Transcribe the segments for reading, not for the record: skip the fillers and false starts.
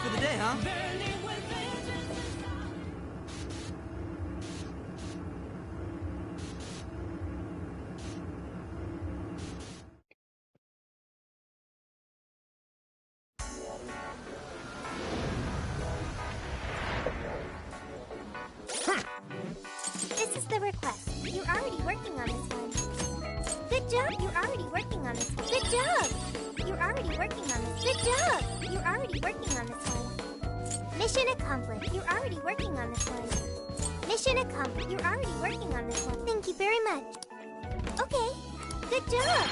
for the day, huh? This is the request. You're already working on this one. Good job. You're already working on this one. Good job. You're already working on this. Good job. You're already working on this one. Mission accomplished. You're already working on this one. Mission accomplished. You're already working on this one. Thank you very much. Okay. Good job.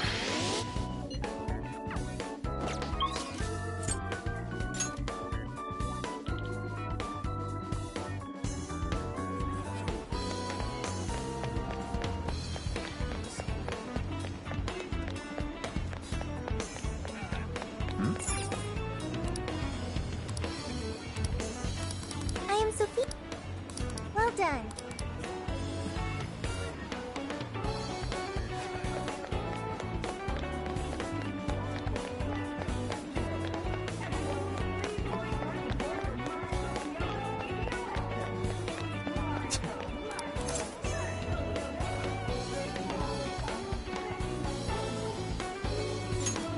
I am Sophie. Well done.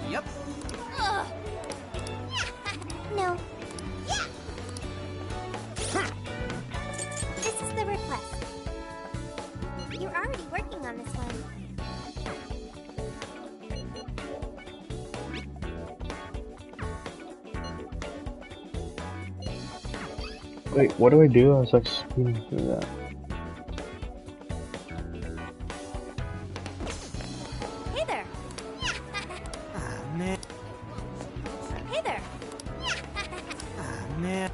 Yep. No. This is the request. You're already working on this one. Wait, what do I do? I was like speeding through that. Hey there. Ah, man. Hey there. Ah, man.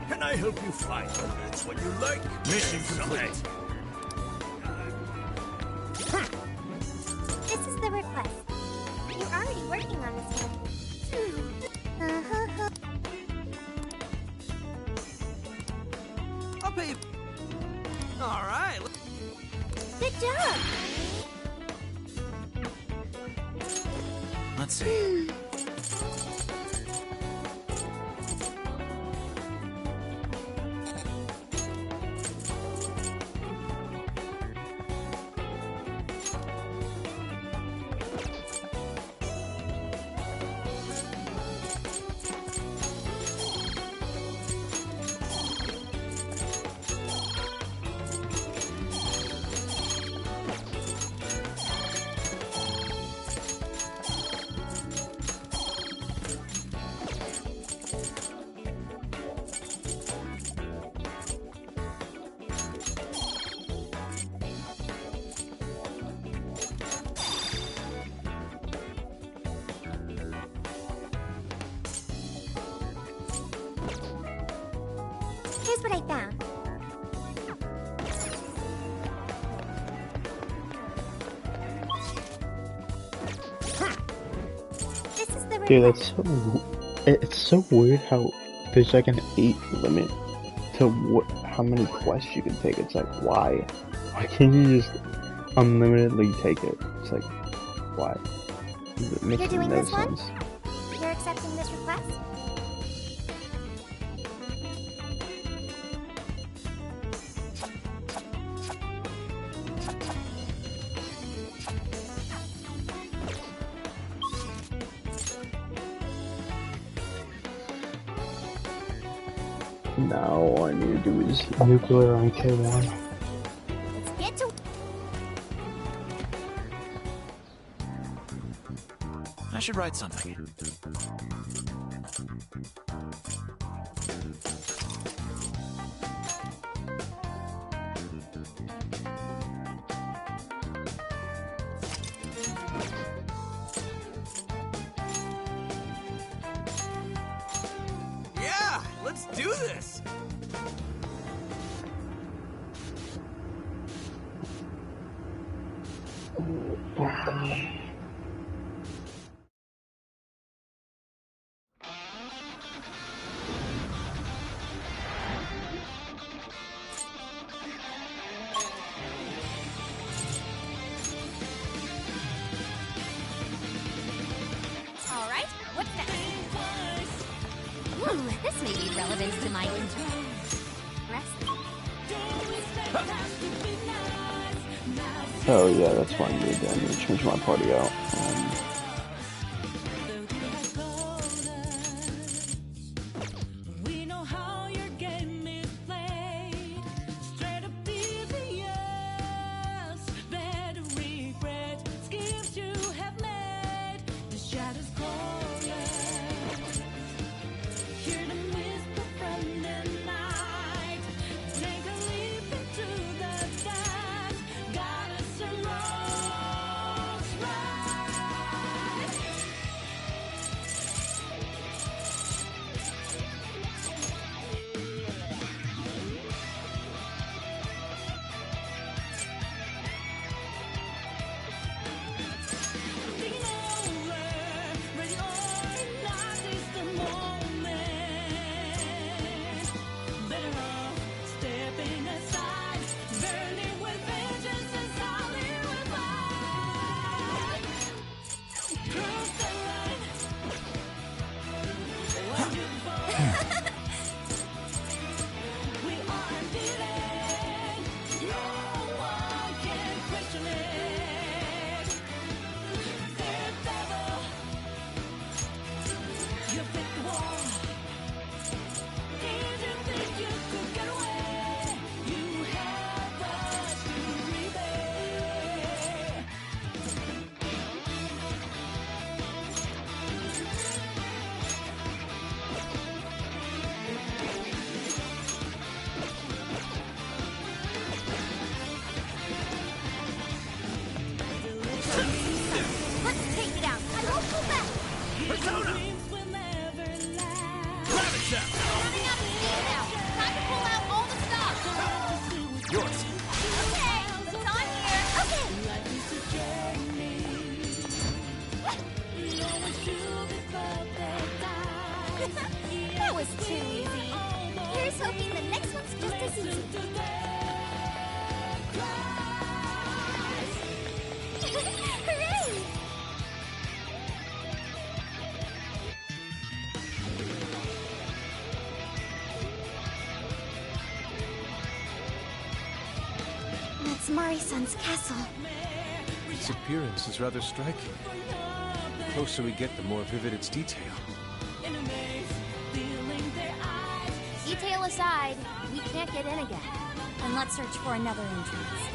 Can I help you find them? That's what you like. Mission complete. This is the request. You're already working on this one. Uh-huh. I'll pay you. All right. Good job. Let's see. Here's what I found. This is the Dude, request. that's so. It's so weird how there's like an 8 limit to how many quests you can take. It's like, why? Why can't you just unlimitedly take it? It's like, why? It makes You're doing no this one? sense. You're accepting this request? Now all I need to do is nuclear on K1. Let's get to... I should write something. Yeah, let's do this. Oh yeah, that's why I'm going to change my party out. That was too easy. Here's hoping the next one's just as easy. Hooray! That's Mari-san's castle. Its appearance is rather striking. The closer we get, the more vivid its detail. Detail aside, we can't get in again. And let's search for another entrance.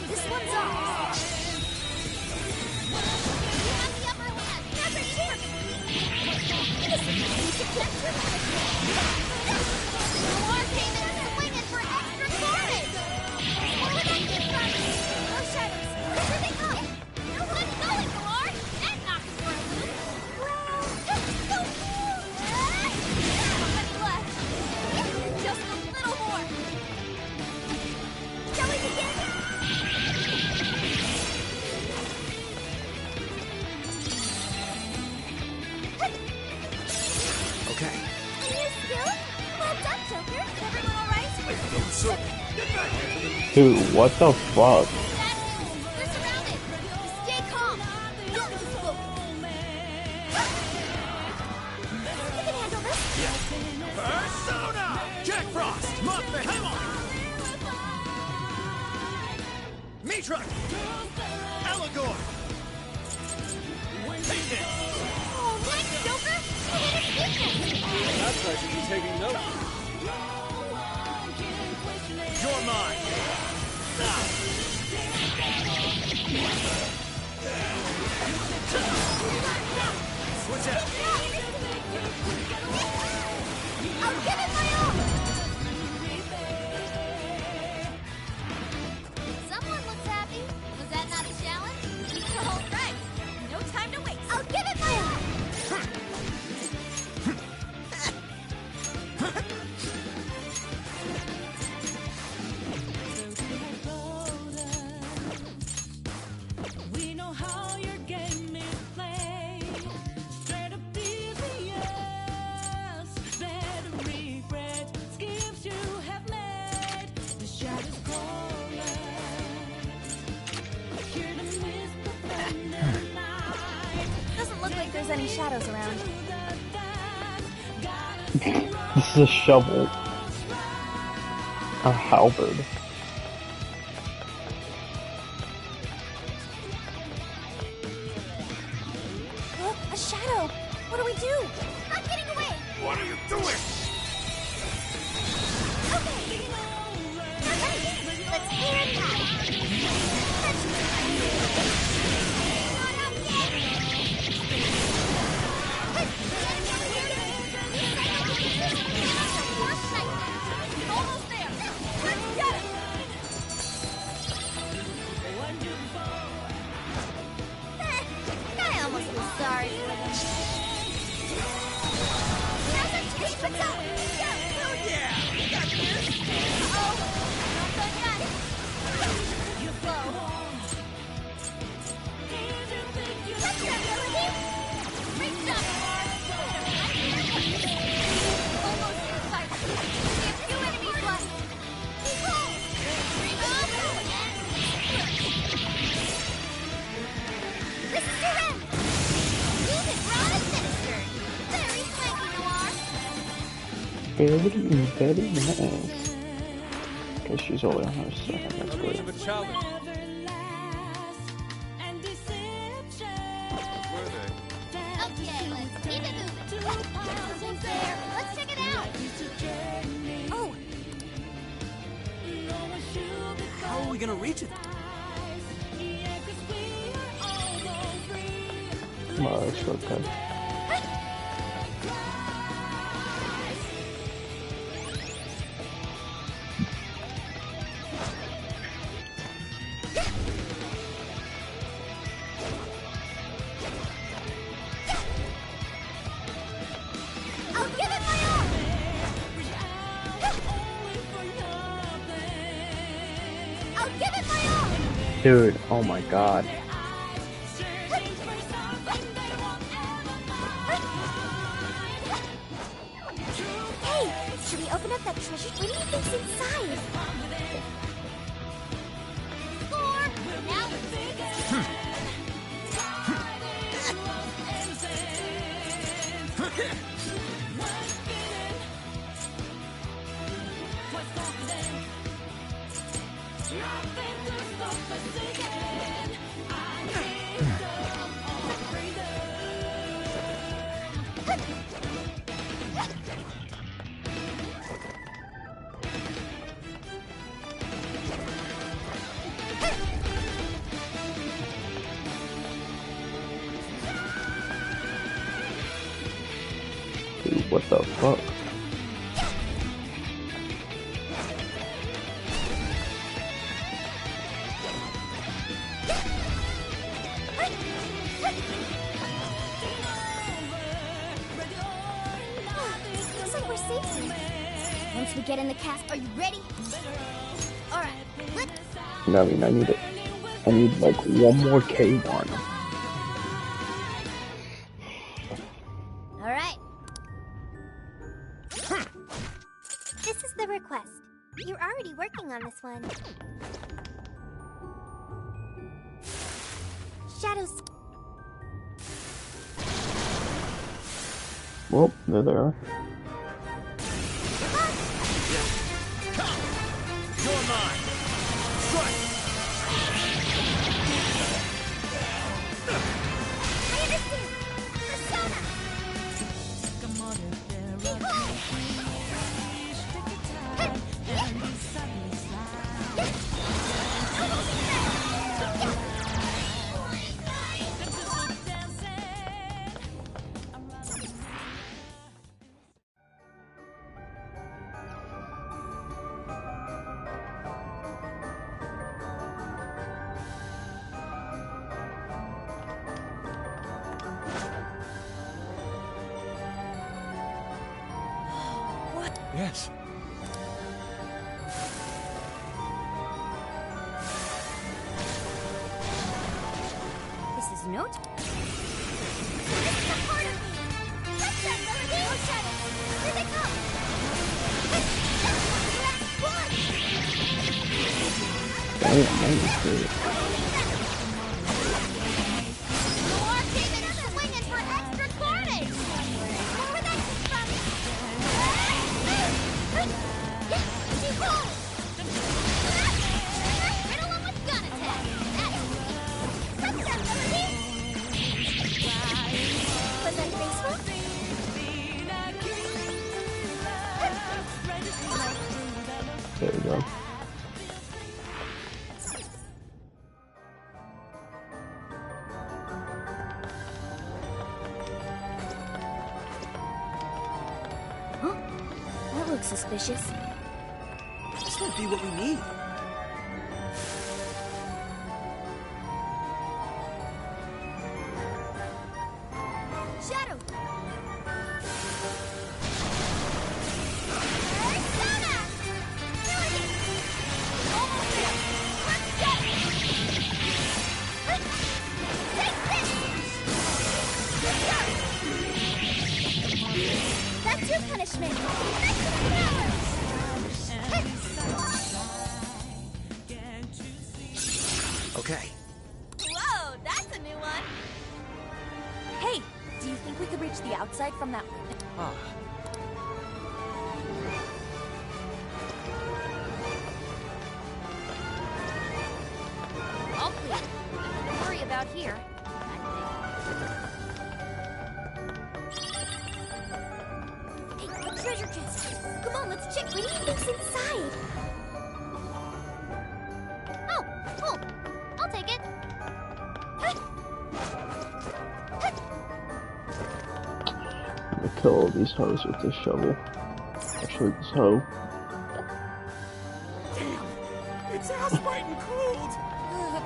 This one's ours. We have the upper hand. Now's our chance. Galar came in swinging for extra carnage. Where would that come from? Those shadows. Where they come? No one going, Galar. That knocks for a loop. Well, just so cool. Not many left. Just a little more. Shall we begin? Okay. A new skill? Well done, Joker. Everyone alright? Dude, what the fuck? We're surrounded. Stay calm. Don't lose focus. You can handle this. Persona! Jack Frost! Muffin! Come on! Mitra! Allegor! Take this! Oh, thanks, Joker. You hit his weakness. That's right, you taking notes. You're mine! Ah. Switch out! I'll give it my all. Someone looks happy. Was that not a challenge? All right. No time to waste. I'll give it my all. any shadows around. This is a shovel. A halberd. Look, a shadow! What do we do? I'm getting away! What are you doing? Okay! Now let's clear a path! Not up yet! Almost there! Let's get it! I almost feel sorry for them. Now's our chance! Let's go! Oh yeah! Got this! Uh-oh! Not done yet! You're slow. That's your ability! Great job, Mark! Almost in sight. We have 2 enemies left. Behold! This is your end! Use it, raw and sinister! Very flanky, Noir! Very nice. Guess she's only on her second, that's Bit great. of a challenge. Were they? Okay, let's keep it moving. Something's there. Let's check it out. Oh, How are we gonna reach it? Well, that's okay. I'll give it my all. I'll give it my all. Dude, oh my god. Hey, should we open up that treasure? What do you think's inside? Score! Now Dude, what the fuck? looks like we're safe. Once we get in the cast, are you ready? All right, let's. I mean, I need it. I need like one more K1. All right. This is the request. You're already working on this one. Shadows. Well, there they are. You're mine! Strike! I understand. Persona. Behold. Yes. This is note. This is a part of me. Let's check Melody. Oh, shadows. Here they come. Damn, that is good. Noir, take another swing in for extra looks suspicious. This might be what we need. Shadow! That's your punishment! Okay. Whoa, that's a new one! Hey, do you think we could reach the outside from that window? Ah. All clear. Don't worry about here. Hey, a treasure chest! Come on, let's check. What do you think's inside? Oh, cool. I'll take it. I'm gonna kill all these hoes with this shovel. Actually, this hoe. Damn! It's frostbite and cold!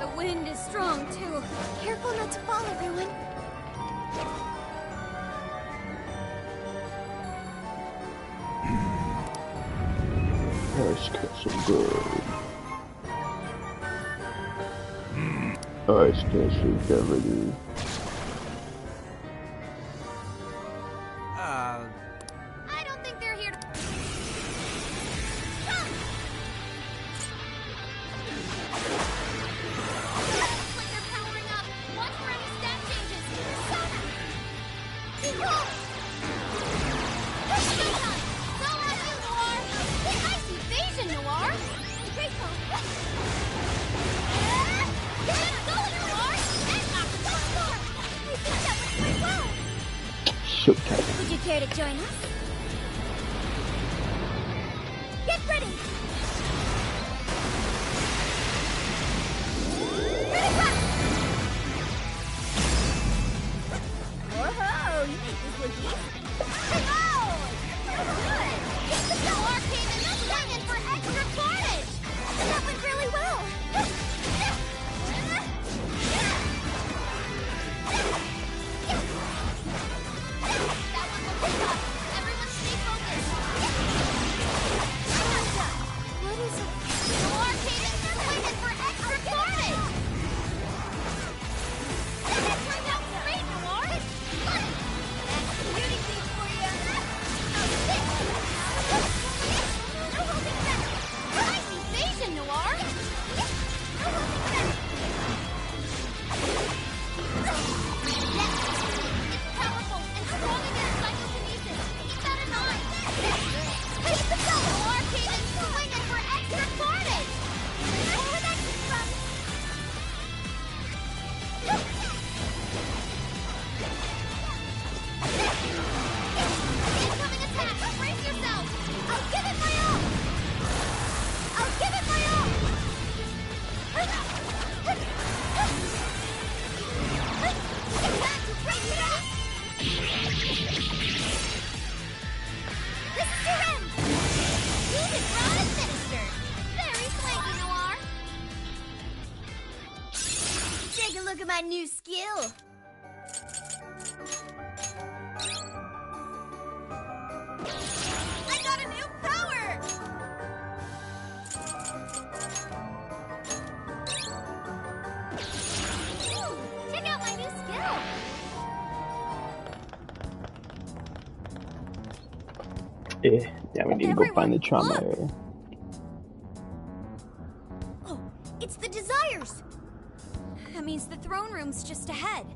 The wind is strong, too. Careful not to fall, everyone. Let's get some good. Let's get some good. I don't think they're here to... Looks like they're powering up. Watch for any stat changes. Sona! Behold! Showtime! It's all on you, Noir! Nice evasion, Noir! Grateful! Let's go, Noir! And knock the door! I think that went quite well! Showtime. Would you care to join us? Get ready! Ready, rock! Whoa, you make this look easy. Hello! You're so good! Get the Bell Arcade and swing in for extra carnage! That went really well! That one will pick up! Everyone stay focused! I'm not done! What is it? The arcade is swing in for extra carnage! That turned out great, Noir! That's beauty thing for you! No holding back! Nice evasion, Noir! No holding back! It's powerful and strong against psychokinesis. Keep that in mind. Keep the bell, arcade, and swing it for extra carnage. Where that came from? Incoming attack! Brace yourself! I'll give it my all! I'll give it my all! Get back to break it up! This is your end! Music Rod administered! Very swanky, Noir! Take a look at my new skill! I got a new power! Ooh, check out my new skill! Yeah, we need to go find the trauma Everyone, area. Oh, it's the Desires! That means the throne room's just ahead.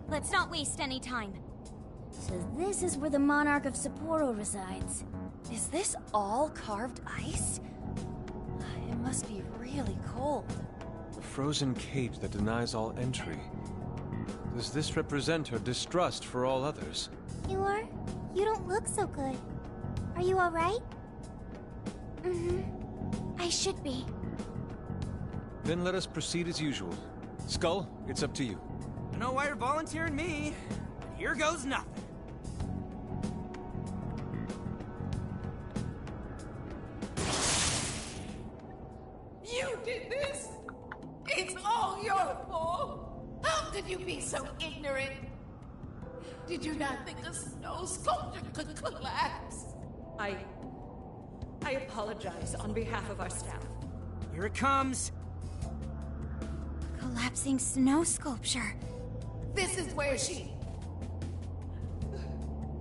Let's not waste any time. So this is where the monarch of Sapporo resides. Is this all carved ice? It must be really cold. A frozen cage that denies all entry. Does this represent her distrust for all others? You don't look so good. Are you alright? Mm-hmm. I should be. Then let us proceed as usual. Skull, it's up to you. I don't know why you're volunteering me. Here goes nothing. could you be so ignorant? Did you not think a snow sculpture could collapse? I apologize on behalf of our staff. Here it comes. Collapsing snow sculpture. This is where she...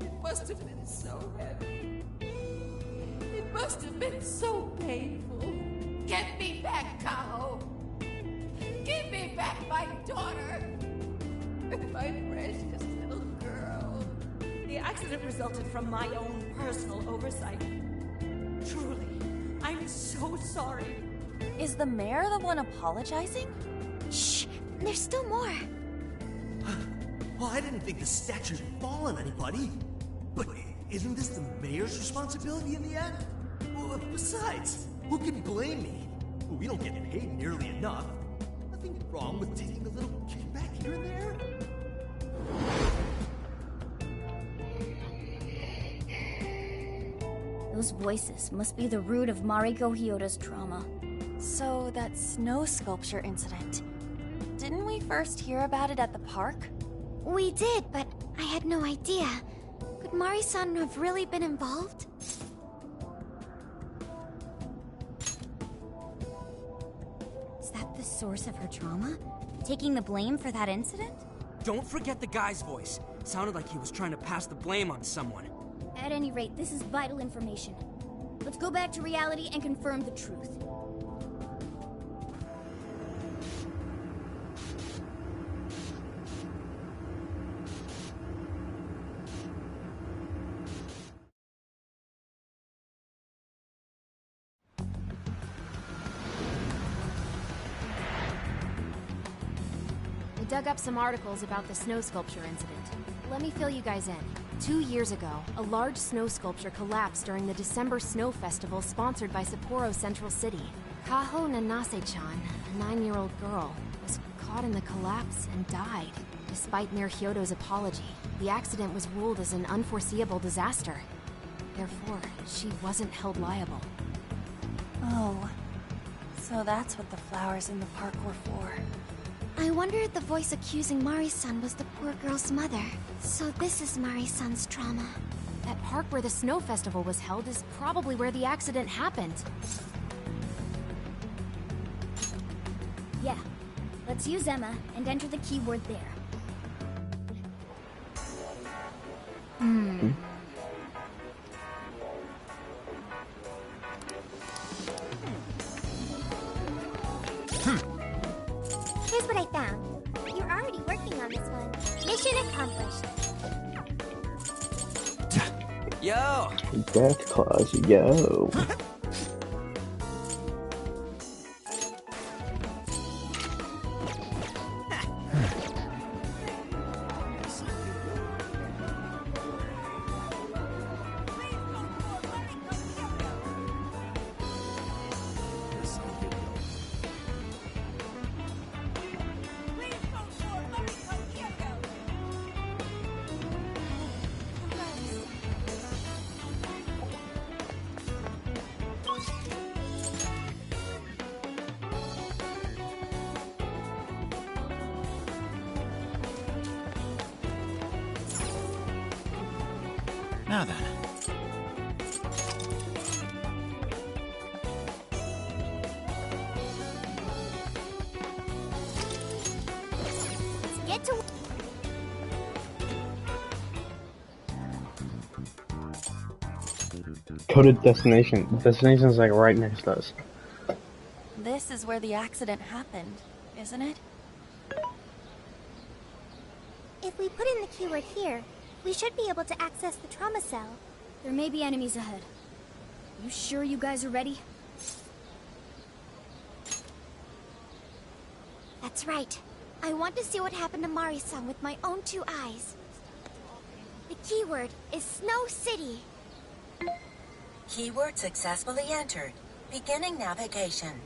It must have been so heavy. It must have been so painful. Get me back, Kaho. Give me back my daughter. My precious little girl. The accident resulted from my own personal oversight. Truly, I'm so sorry. Is the mayor the one apologizing? Shh, there's still more. Well, I didn't think the statue would fall on anybody. But isn't this the mayor's responsibility in the end? Well, besides, who can blame me? We don't get paid nearly enough. Nothing wrong with taking a little kickback here and there. Those voices must be the root of Mariko Hyoda's trauma. So, that snow sculpture incident. Didn't we first hear about it at the park? We did, but I had no idea. Could Mari-san have really been involved? Is that the source of her trauma? Taking the blame for that incident? Don't forget the guy's voice. Sounded like he was trying to pass the blame on someone. At any rate, this is vital information. Let's go back to reality and confirm the truth. I dug up some articles about the snow sculpture incident. Let me fill you guys in. 2 years ago, a large snow sculpture collapsed during the December Snow Festival sponsored by Sapporo Central City. Kaho Nanase-chan, a 9-year-old girl, was caught in the collapse and died. Despite Mayor Hyodo's apology, the accident was ruled as an unforeseeable disaster. Therefore, she wasn't held liable. Oh, so that's what the flowers in the park were for. I wonder if the voice accusing Mari-san was the poor girl's mother. So this is Mari-san's trauma. That park where the snow festival was held is probably where the accident happened. Yeah, let's use Emma and enter the keyword there. Here's what I found. You're already working on this one. Mission accomplished. Yo! Death claws, yo. Now then. Let's get to... Go to destination. Destination's like right next to us. This is where the accident happened, isn't it? If we put in the keyword here, we should be able to access the trauma cell. There may be enemies ahead. You sure you guys are ready? That's right. I want to see what happened to Mari-san with my own 2 eyes. The keyword is Snow City. Keyword successfully entered. Beginning navigation.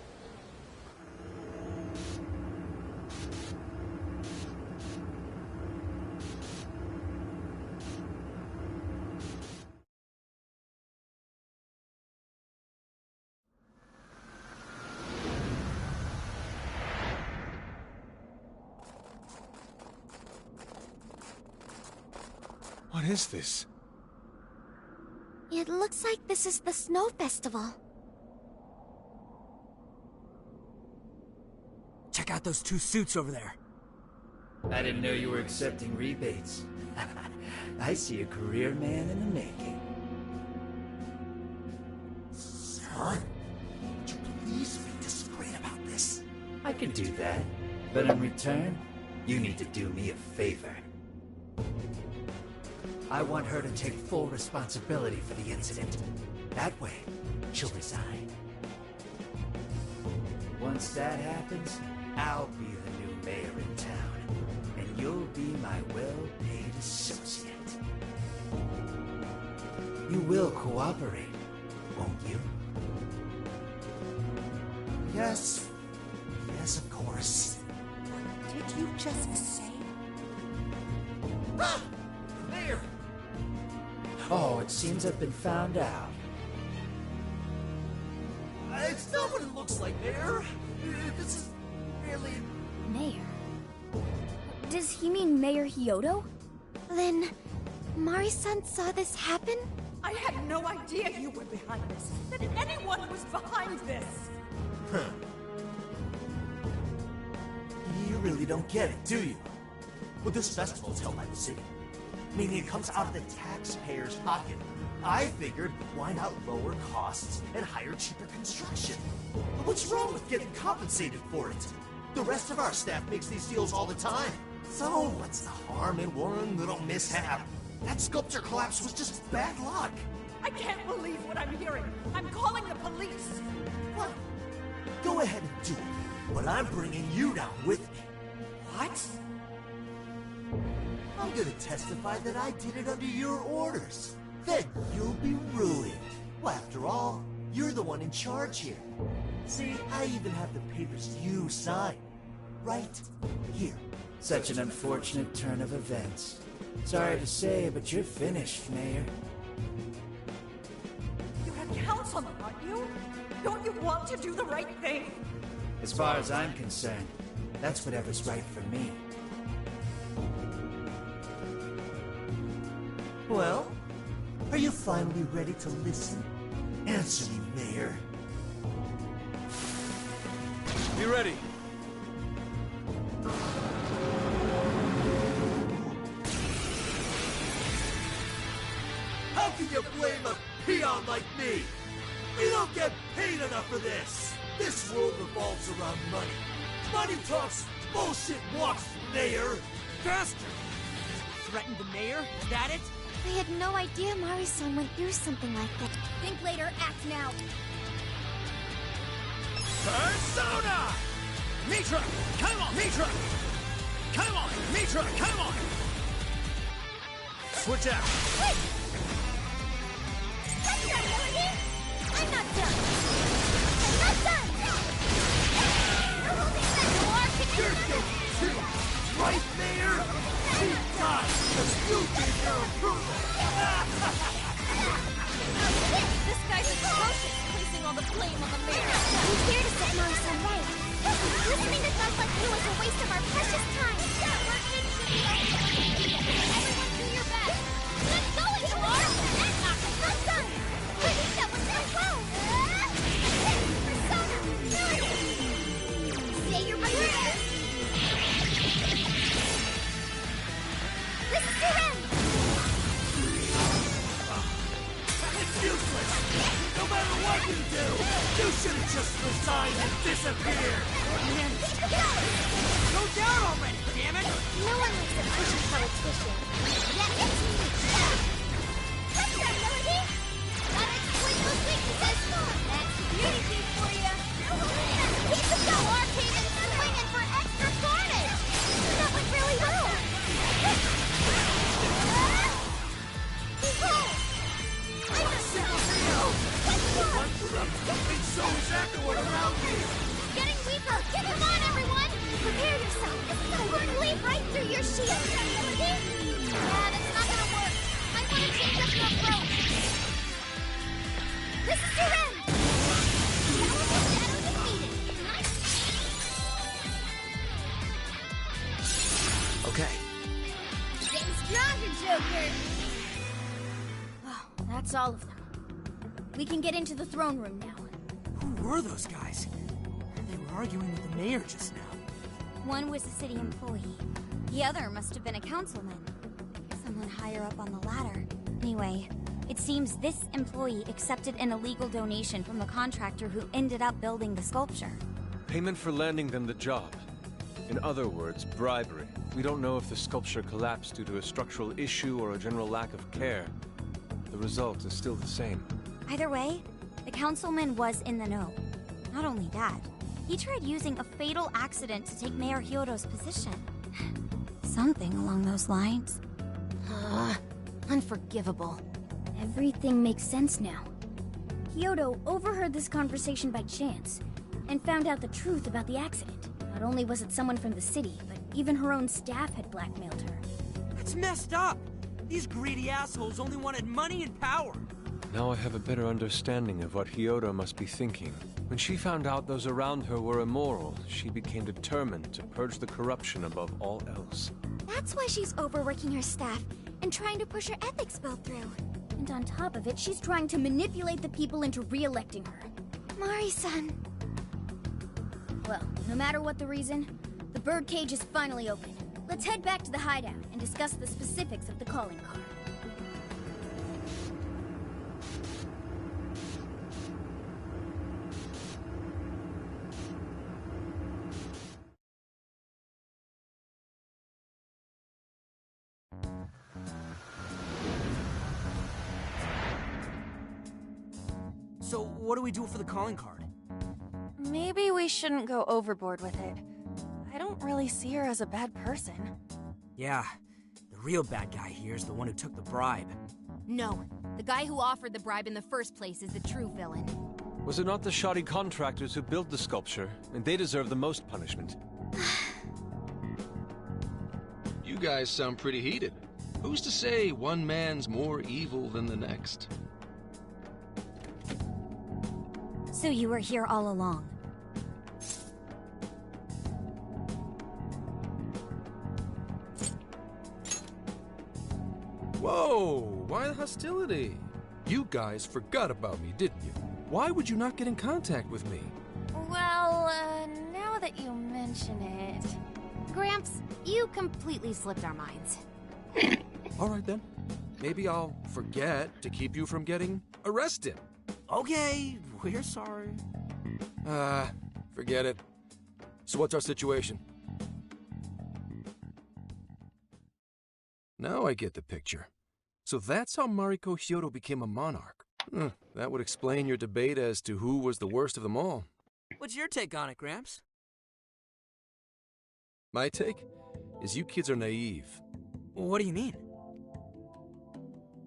What is this? It looks like this is the snow festival. Check out those two suits over there. I didn't know you were accepting rebates. I see a career man in the making. Son, would you please be discreet about this? I could do that, but in return, you need to do me a favor. I want her to take full responsibility for the incident. That way, she'll resign. Once that happens, I'll be the new mayor in town, and you'll be my well-paid associate. You will cooperate, won't you? Yes. Yes, of course. What did you just say? Ah! Mayor! Oh, it seems I've been found out. It's not what it looks like, Mayor. This is merely... Mayor? Does he mean Mayor Hyodo? Then, Mari-san saw this happen? I had no idea you were behind this. That anyone was behind this. Huh. You really don't get it, do you? Well, this festival's held by the city, meaning it comes out of the taxpayer's pocket. I figured, why not lower costs and hire cheaper construction? But what's wrong with getting compensated for it? The rest of our staff makes these deals all the time. So what's the harm in one little mishap? That sculpture collapse was just bad luck. I can't believe what I'm hearing. I'm calling the police. What? Go ahead and do it, but I'm bringing you down with me. What? I'm gonna testify that I did it under your orders. Then you'll be ruined. Well, after all, you're the one in charge here. See, I even have the papers you signed. Right here. Such an unfortunate turn of events. Sorry to say, but you're finished, Mayor. You have counsel, aren't you? Don't you want to do the right thing? As far as I'm concerned, that's whatever's right for me. Well, are you finally ready to listen? Answer me, Mayor. Be ready. How can you blame a peon like me? We don't get paid enough for this. This world revolves around money. Money talks, bullshit walks, Mayor. Bastard! Threatened the mayor? Is that it? I had no idea Mari-san went through something like that. Think later, act now. Persona! Mitra! Come on! Mitra! Come on! Mitra! Come on! Switch out! Wait! That's not Melody! I'm not done! I'm not done! You're holding that door! You're getting too right, Mayor? Keep time, because you gave your approval! This guy's atrocious, placing all the blame on the mayor. He's here to set Mari-san right. Listening to guns like you is a waste of our precious time. Everyone do your best. Let's go, Itamar! That's not done! I think that was so well! Persona! Say you're ready. This is your end! It's useless! No matter what you do, you should have just resigned and disappeared! Go down already, damn it! No one likes a pushy politician. Yeah, it's me! What's that, Melody? Gotta exploit those weaknesses! That's the beauty key for you! Keep the go arcade and swinging for extra carnage! That went really well! I'm not Something so exactly around me! getting weaker! Get him on, everyone! Prepare yourself! This is going to leap right through your shield! Yeah, that's not gonna work! I want to change up your approach! This is your end! Shadow defeated! Nice! Okay. Getting stronger, Joker! That's all of them. We can get into the throne room now. Who were those guys? They were arguing with the mayor just now. One was a city employee. The other must have been a councilman. Someone higher up on the ladder. Anyway, it seems this employee accepted an illegal donation from the contractor who ended up building the sculpture. Payment for landing them the job. In other words, bribery. We don't know if the sculpture collapsed due to a structural issue or a general lack of care. The result is still the same. Either way, the councilman was in the know. Not only that, he tried using a fatal accident to take Mayor Hyodo's position. Something along those lines. Unforgivable. Everything makes sense now. Hyodo overheard this conversation by chance, and found out the truth about the accident. Not only was it someone from the city, but even her own staff had blackmailed her. That's messed up! These greedy assholes only wanted money and power! Now I have a better understanding of what Hyodo must be thinking. When she found out those around her were immoral, she became determined to purge the corruption above all else. That's why she's overworking her staff and trying to push her ethics bill through. And on top of it, she's trying to manipulate the people into re-electing her. Mari-san. Well, no matter what the reason, the birdcage is finally open. Let's head back to the hideout and discuss the specifics of the calling card. So, what do we do for the calling card? Maybe we shouldn't go overboard with it. I don't really see her as a bad person. Yeah, the real bad guy here is the one who took the bribe. No, the guy who offered the bribe in the first place is the true villain. Was it not the shoddy contractors who built the sculpture? And they deserve the most punishment. You guys sound pretty heated. Who's to say one man's more evil than the next? So you were here all along. Whoa, why the hostility? You guys forgot about me, didn't you? Why would you not get in contact with me? Well, now that you mention it... Gramps, you completely slipped our minds. All right then. Maybe I'll forget to keep you from getting arrested. Okay, we're sorry. Forget it. So what's our situation? Now I get the picture. So that's how Mariko Hyodo became a monarch. That would explain your debate as to who was the worst of them all. What's your take on it, Gramps? My take is you kids are naive. What do you mean?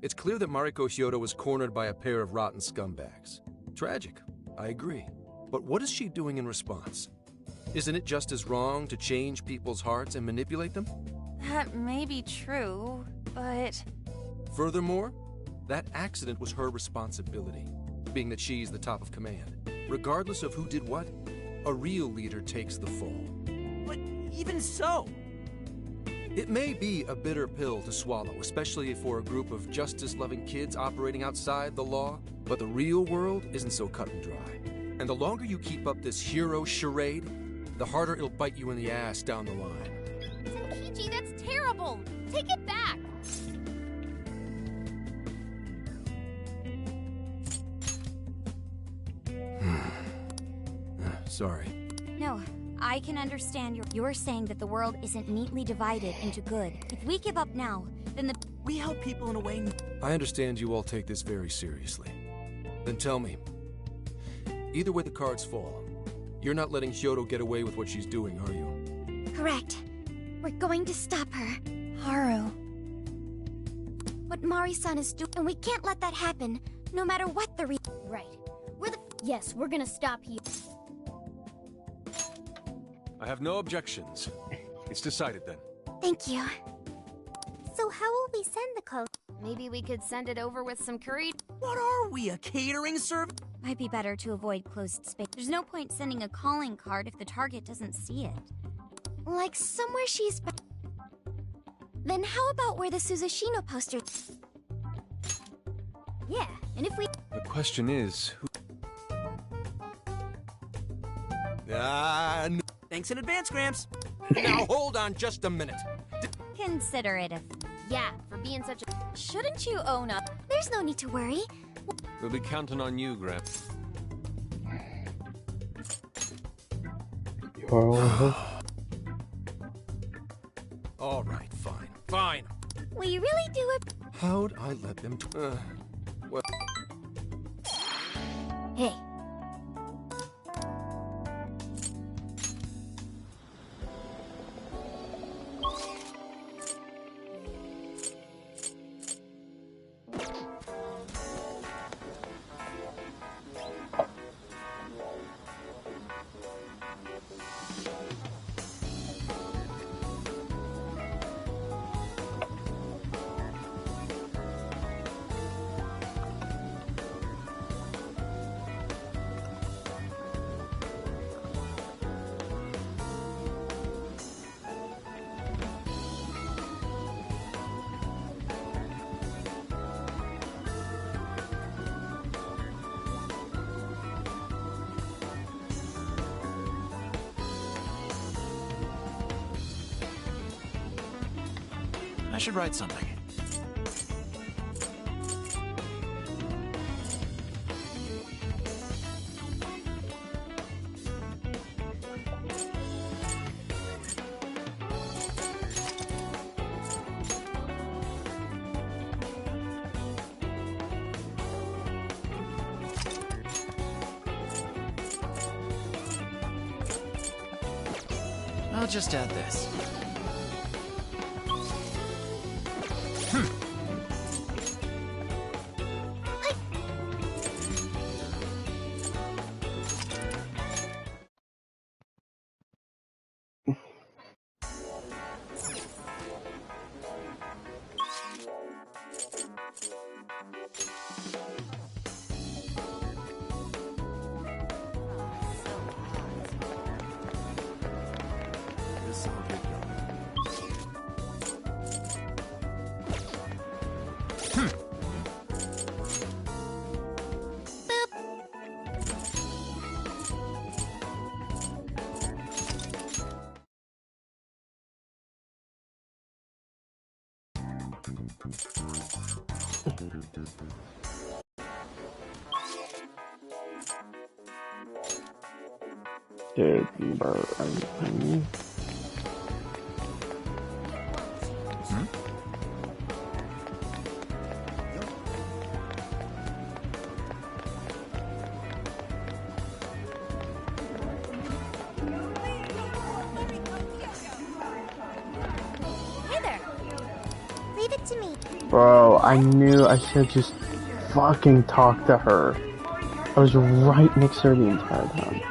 It's clear that Mariko Hyodo was cornered by a pair of rotten scumbags. Tragic, I agree. But what is she doing in response? Isn't it just as wrong to change people's hearts and manipulate them? That may be true, but... Furthermore, that accident was her responsibility, being that she's the top of command. Regardless of who did what, a real leader takes the fall. But even so... It may be a bitter pill to swallow, especially for a group of justice-loving kids operating outside the law, but the real world isn't so cut and dry. And the longer you keep up this hero charade, the harder it'll bite you in the ass down the line. Senkichi, that's terrible! Take it back! Sorry. No, I can understand you're saying that the world isn't neatly divided into good. If we give up now, then we help people in a way... I understand you all take this very seriously. Then tell me, either way the cards fall, you're not letting Hyodo get away with what she's doing, are you? Correct. We're going to stop her. Haru. What Mari-san is doing, and we can't let that happen, no matter what the Right. Yes, we're gonna stop here. I have no objections. It's decided then. Thank you. So how will we send the code? Maybe we could send it over with some curry? What are we, a catering service? Might be better to avoid closed space. There's no point sending a calling card if the target doesn't see it. Like somewhere she's... Then how about where the Suzushino poster... Yeah, and if we... The question is, who... Thanks in advance, Gramps. Now hold on just a minute. Consider it a... Yeah, for being such a... Shouldn't you own up? There's no need to worry. We'll be counting on you, Gramps. You are all All right, fine. Fine. We really do it. How'd I let them... well... Hey. I should write something. I'll just add this. Hey there. Leave it to me. Bro, I knew I should just fucking talk to her. I was right next to her the entire time.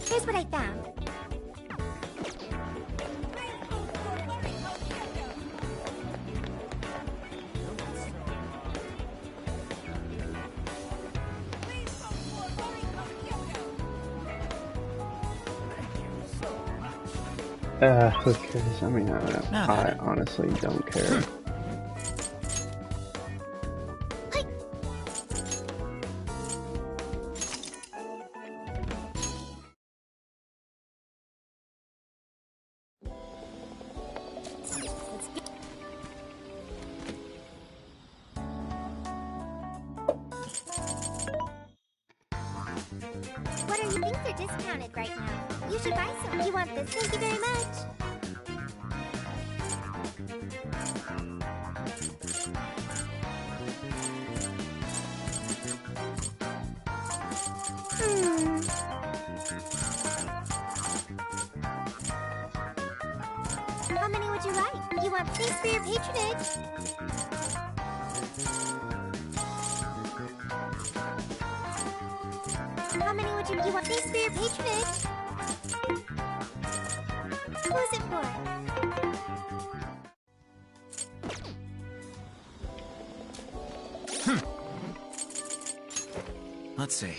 Here's what I found. Who cares? I mean, I honestly don't care. What are you? Things are discounted right now. You should buy some. You want this? Thank you very much. How many would you like? You want thanks for your patronage. How many would you want thanks for your patronage? Who's it for? Let's see.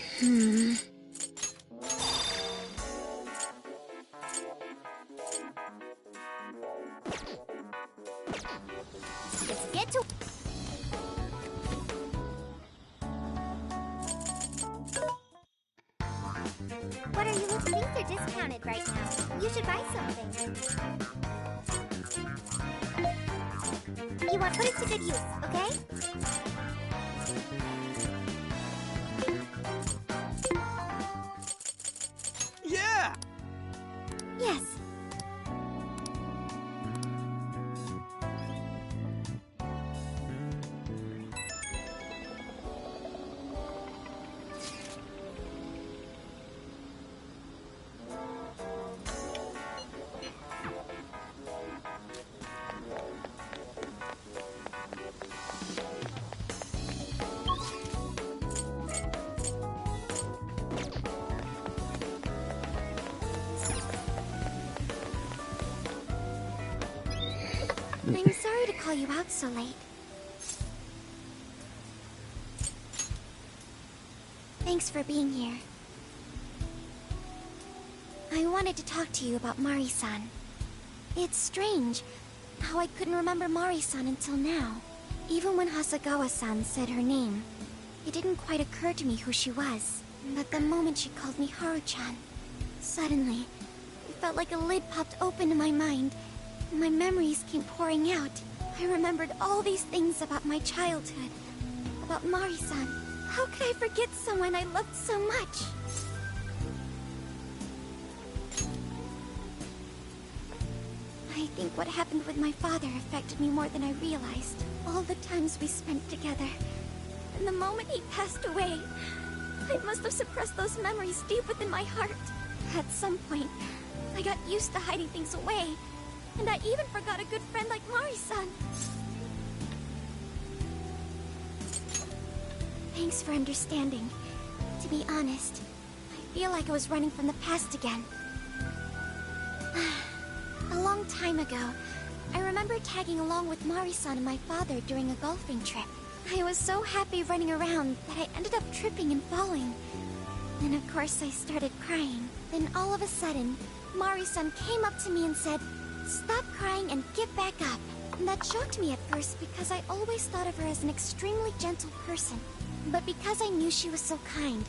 Let's get to. What are you looking? Things are discounted right now. You should buy something. You want put it to good use, okay? Yeah! Yes. I'm sorry to call you out so late. Thanks for being here. I wanted to talk to you about Mari-san. It's strange how I couldn't remember Mari-san until now. Even when Hasagawa-san said her name, it didn't quite occur to me who she was. But the moment she called me Haru-chan, suddenly, it felt like a lid popped open in my mind. My memories came pouring out. I remembered all these things about my childhood. About Mari-san. How could I forget someone I loved so much? I think what happened with my father affected me more than I realized. All the times we spent together. And the moment he passed away, I must have suppressed those memories deep within my heart. At some point, I got used to hiding things away. And I even forgot a good friend like Mari-san. Thanks for understanding. To be honest, I feel like I was running from the past again. A long time ago, I remember tagging along with Mari-san and my father during a golfing trip. I was so happy running around that I ended up tripping and falling. And of course I started crying. Then all of a sudden, Mari-san came up to me and said, "Stop crying and get back up." And that shocked me at first because I always thought of her as an extremely gentle person. But because I knew she was so kind,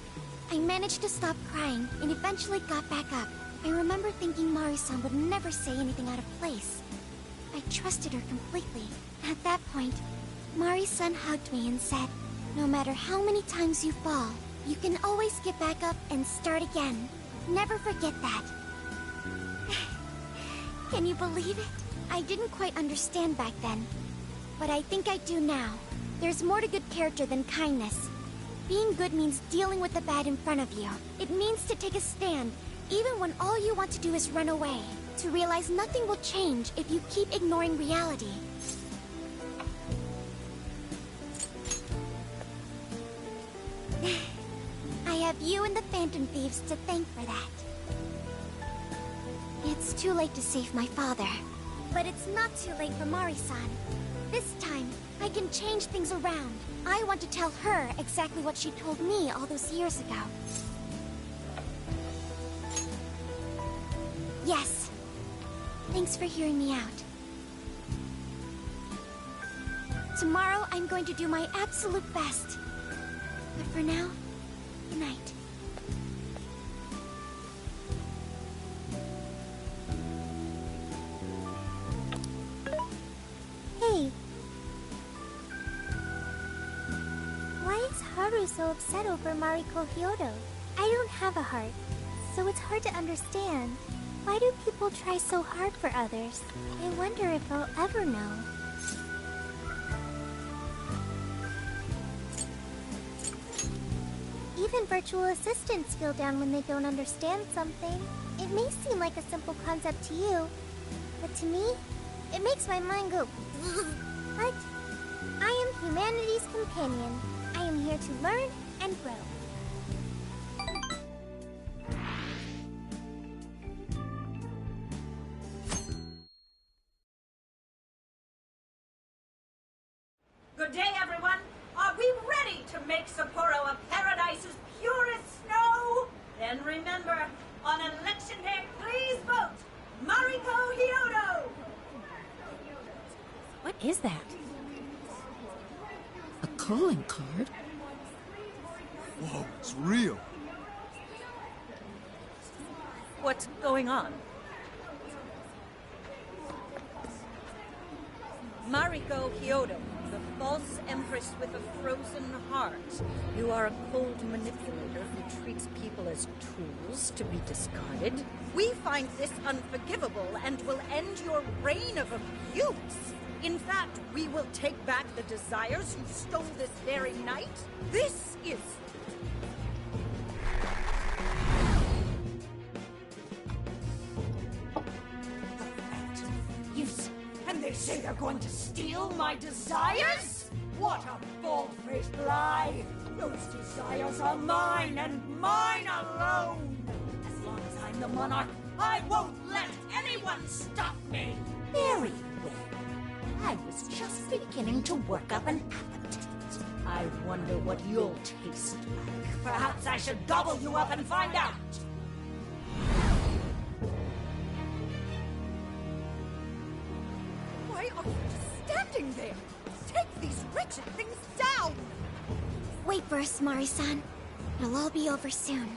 I managed to stop crying and eventually got back up. I remember thinking Mari-san would never say anything out of place. I trusted her completely. At that point, Mari-san hugged me and said, "No matter how many times you fall, you can always get back up and start again. Never forget that." Can you believe it? I didn't quite understand back then, but I think I do now. There's more to good character than kindness. Being good means dealing with the bad in front of you. It means to take a stand, even when all you want to do is run away. To realize nothing will change if you keep ignoring reality. I have you and the Phantom Thieves to thank for that. It's too late to save my father. But it's not too late for Mari-san. This time, I can change things around. I want to tell her exactly what she told me all those years ago. Yes. Thanks for hearing me out. Tomorrow, I'm going to do my absolute best. But for now, good night. Hey. Why is Haru so upset over Mariko Hyodo? I don't have a heart, so it's hard to understand. Why do people try so hard for others? I wonder if I'll ever know. Even virtual assistants feel down when they don't understand something. It may seem like a simple concept to you, but to me, it makes my mind go. But I am humanity's companion. I am here to learn and grow. Good day, everyone. Are we ready to make Sapporo a paradise as pure as snow? Then remember, on election day, please vote Mariko Hyodo! What is that? A calling card? Whoa, it's real. What's going on? Mariko Hyodo, the false empress with a frozen heart. You are a cold manipulator who treats people as tools to be discarded. We find this unforgivable and will end your reign of abuse. In fact, we will take back the desires you stole this very night. This is... Yes, and they say they're going to steal my desires? What a bald-faced lie! Those desires are mine and mine alone! As long as I'm the monarch, I won't let anyone stop me! Very well. I was just beginning to work up an appetite. I wonder what you'll taste like. Perhaps I should gobble you up and find out! Why are you just standing there? Take these wretched things down! Wait for us, Mari-san. It'll all be over soon.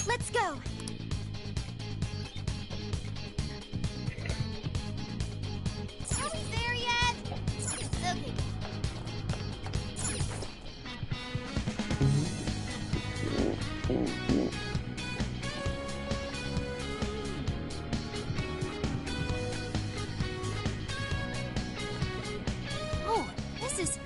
Let's go! Are we there yet? Okay. Oh, this is...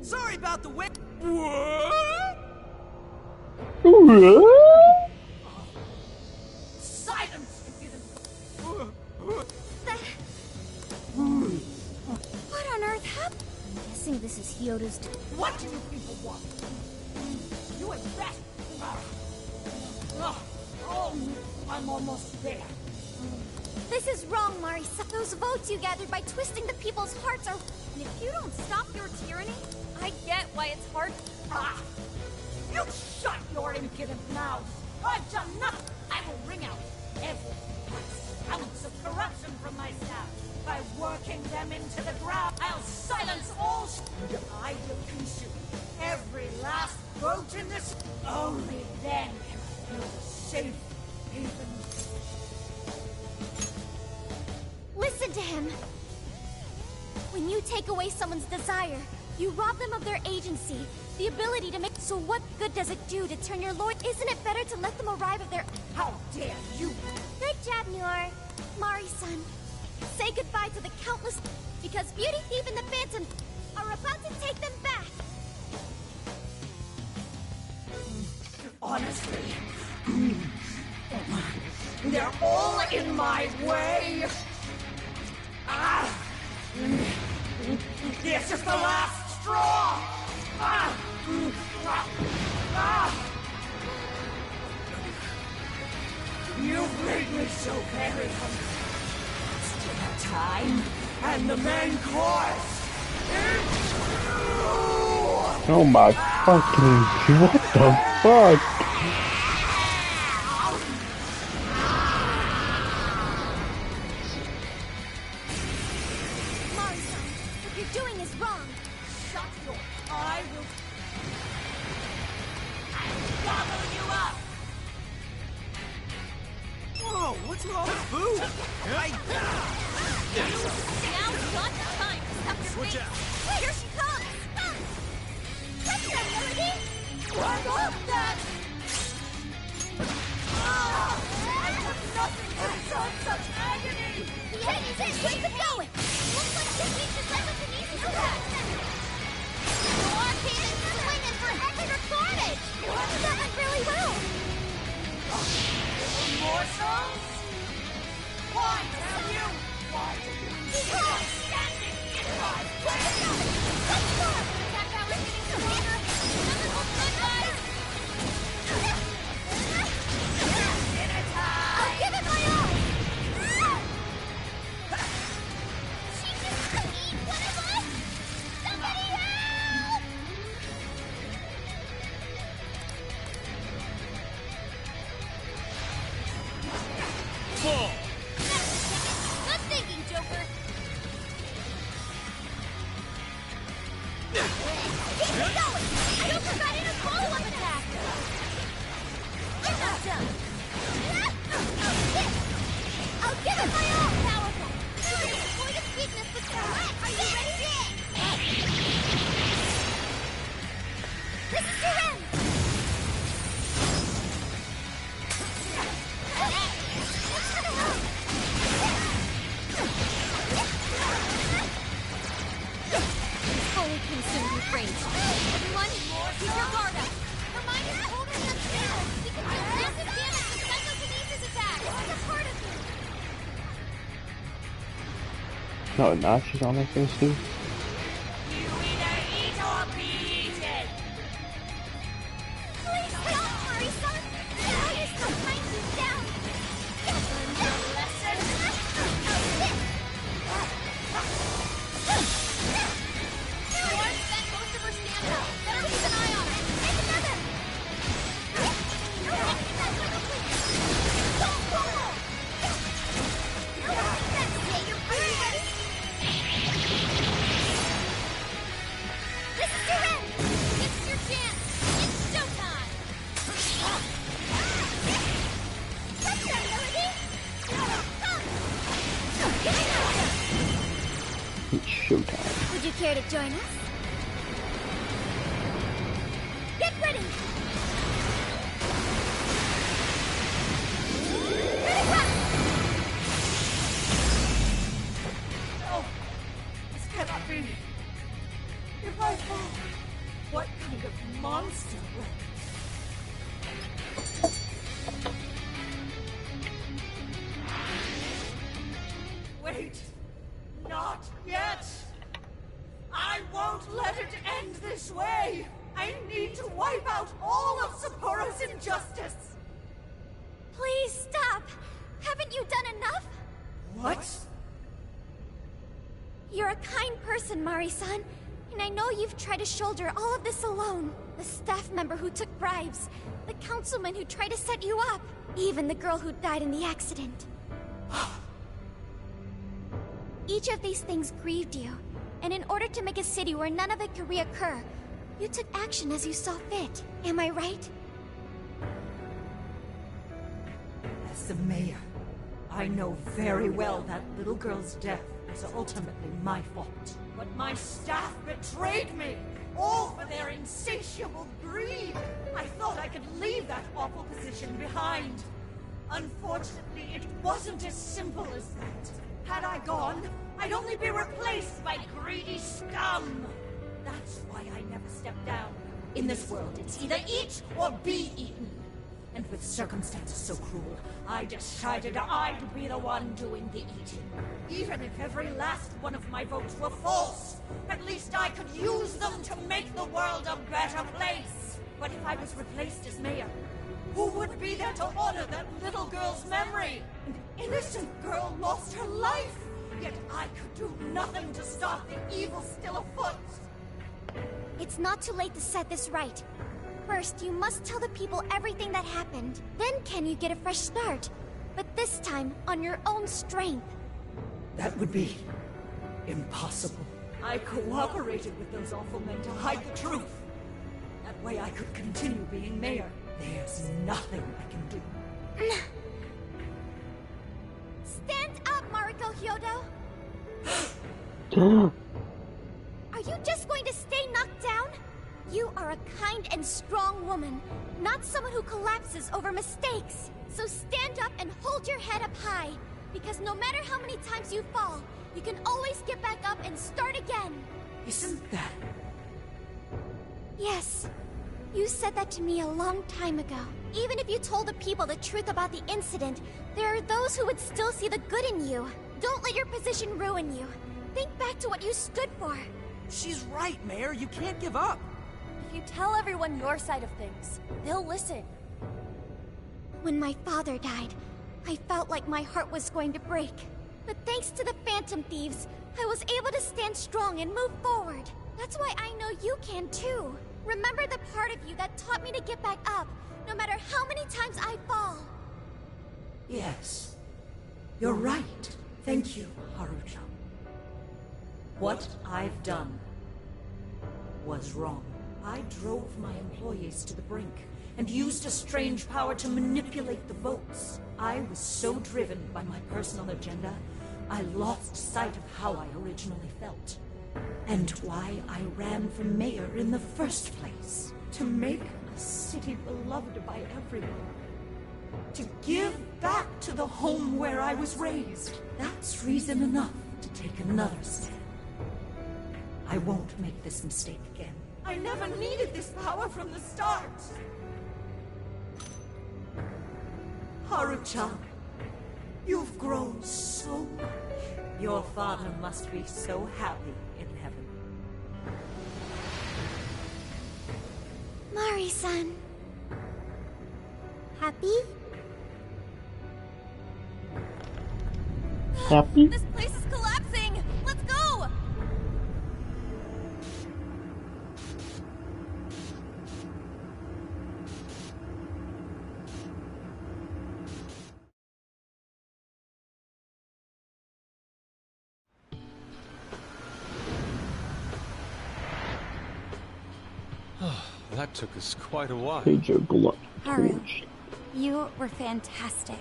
Sorry about the wait. Silence! What on earth happened? I'm guessing this is Hyodo's... What do you people want? You invest. I'm almost there. This is wrong, Mari-san. Those votes you gathered by twisting the people's hearts are... And if you don't stop your tyranny, I get why it's hard... Ah! You shut your impudent mouths! I've done nothing! I will wring out every ounce of corruption from my staff by working them into the ground. I'll silence all I will consume every last vote in this. Only then can I build a safe haven. Listen to him. When you take away someone's desire, you rob them of their agency, the ability to make... So what good does it do to turn your lord? Isn't it better to let them arrive at their... How dare you! Good job, Muir. Mari-san, say goodbye to the countless... Because Beauty Thief and the Phantom are about to take them back. Honestly, they're all in my way. This is the last straw! You've made me so very hungry. Still have time, and the main course is you! Oh my fucking... What the fuck? What's with all the food? Now's not the time to stuff your Switch face. out. Here she comes! Touch that, Melody! I love that! I have nothing to stop such agony! The enemy's in! Keep it going! Looks like she needs to psychokinesis attack! Your cannon swinging for heavy carnage! That went really well! Morsels? Why have you? Why did you insist standing in my way? Let's go! Attack power is getting stronger! Another hold good, guys! I'll give it my all! She just eat one of us! Somebody help! Fall! Good thinking, Joker! Keep it going! I hope you got in a follow-up attack! I'm not done! I'll give it my all! Powerful! There is a point of weakness with correct! Are you ready? This is your end! Fully consumed with rage. Everyone, keep your guard up! Her mind is totally unstable! We can do massive damage with psychokinesis attacks! This is a part of you! No, now she's on her face too. You either eat or be eaten! Please stop, Mari-san! Why is the mind you down? Learn your lesson! Lauren spent most of her stamina. Better keep an eye on her. Take another! Don't follow! That's it, you're pretty ready! This is your end! This is your chance! It's showtime! Touch that, Melody! It's showtime. Would you care to join us? Get ready! No! This cannot be! If I fall, what kind of monster will Wait! Not yet! I won't let it end this way! I need to wipe out all of Sapporo's injustice! Please stop! Haven't you done enough? What? You're a kind person, Mari-san. And I know you've tried to shoulder all of this alone. The staff member who took bribes, the councilman who tried to set you up, even the girl who died in the accident. Each of these things grieved you, and in order to make a city where none of it could reoccur, you took action as you saw fit. Am I right? As the mayor, I know very well that little girl's death was ultimately my fault. But my staff betrayed me, all for their insatiable greed. I thought I could leave that awful position behind. Unfortunately, it wasn't as simple as that. Had I gone, I'd only be replaced by greedy scum. That's why I never stepped down. In this world, it's either eat or be eaten. And with circumstances so cruel, I decided I'd be the one doing the eating. Even if every last one of my votes were false, at least I could use them to make the world a better place. But if I was replaced as mayor, who would be there to honor that little girl's memory? An innocent girl lost her life, yet I could do nothing to stop the evil still afoot. It's not too late to set this right. First, you must tell the people everything that happened. Then can you get a fresh start? But this time, on your own strength. That would be impossible. I cooperated with those awful men to hide the truth. That way I could continue being mayor. There's nothing I can do. Stand up, Mariko Hyodo! Are you just going to stay knocked down? You are a kind and strong woman, not someone who collapses over mistakes. So stand up and hold your head up high, because no matter how many times you fall, you can always get back up and start again. Isn't that... Yes. You said that to me a long time ago. Even if you told the people the truth about the incident, there are those who would still see the good in you. Don't let your position ruin you. Think back to what you stood for. She's right, Mayor. You can't give up. If you tell everyone your side of things, they'll listen. When my father died, I felt like my heart was going to break. But thanks to the Phantom Thieves, I was able to stand strong and move forward. That's why I know you can too. Remember the part of you that taught me to get back up, no matter how many times I fall. Yes. You're right. Thank you, Harucha. What I've done was wrong. I drove my employees to the brink and used a strange power to manipulate the votes. I was so driven by my personal agenda, I lost sight of how I originally felt. And why I ran for mayor in the first place. To make a city beloved by everyone. To give back to the home where I was raised. That's reason enough to take another step. I won't make this mistake again. I never needed this power from the start. Harucha, you've grown so much. Your father must be so happy in heaven. Mari-san. Happy? Happy? This place is collapsing! Let's go! That took us quite a while. Haru, you were fantastic.